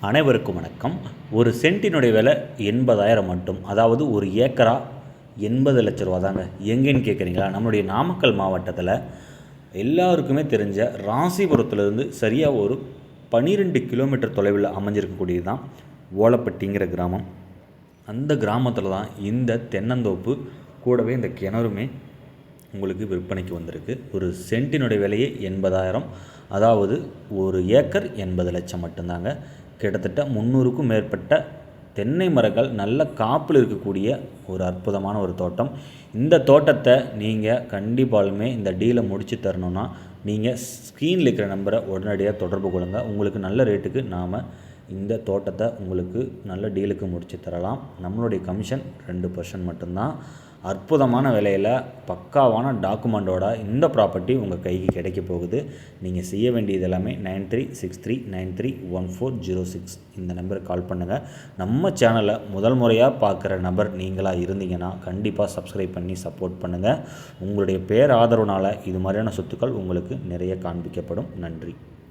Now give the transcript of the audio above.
அனைவருக்கும் வணக்கம். ஒரு சென்ட்டினுடைய விலை 80,000 மட்டும். அதாவது ஒரு ஏக்கரா 80 லட்ச ரூபா தாங்க. எங்கேன்னு கேட்குறீங்களா? நம்மளுடைய நாமக்கல் மாவட்டத்தில் எல்லாருக்குமே தெரிஞ்ச ராசிபுரத்துலேருந்து சரியாக ஒரு 12 கிலோமீட்டர் தொலைவில் அமைஞ்சிருக்கக்கூடியது தான் ஓலப்பட்டிங்கிற கிராமம். அந்த கிராமத்தில் தான் இந்த தென்னந்தோப்பு கூடவே இந்த கிணறுமே உங்களுக்கு விற்பனைக்கு வந்திருக்கு. ஒரு சென்ட்டினுடைய விலையே 80,000, அதாவது ஒரு ஏக்கர் 80 லட்சம் மட்டும்தாங்க. கிட்டத்தட்ட 300க்கும் மேற்பட்ட தென்னை மரங்கள் நல்ல காப்பில் இருக்கக்கூடிய ஒரு அற்புதமான ஒரு தோட்டம். இந்த தோட்டத்தை நீங்கள் கண்டிப்பாலுமே இந்த டீலை முடித்து தரணுன்னா நீங்கள் ஸ்க்ரீனில் இருக்கிற நம்பரை உடனடியாக தொடர்பு கொள்ளுங்கள். உங்களுக்கு நல்ல ரேட்டுக்கு நாம் இந்த தோட்டத்தை உங்களுக்கு நல்ல டீலுக்கு முடித்து தரலாம். நம்மளுடைய கமிஷன் 2% மட்டும்தான். அற்புதமான விலையில் பக்காவான டாக்குமெண்ட்டோட இந்த ப்ராப்பர்ட்டி உங்கள் கைக்கு கிடைக்க போகுது. நீங்கள் செய்ய வேண்டியது எல்லாமே 9363931406 இந்த நம்பருக்கு கால் பண்ணுங்கள். நம்ம சேனலை முதல் முறையாக பார்க்குற நபர் நீங்களாக இருந்தீங்கன்னா கண்டிப்பாக சப்ஸ்கிரைப் பண்ணி சப்போர்ட் பண்ணுங்கள். உங்களுடைய பேர் ஆதரவுனால் இது மாதிரியான சொத்துக்கள் உங்களுக்கு நிறைய காண்பிக்கப்படும். நன்றி.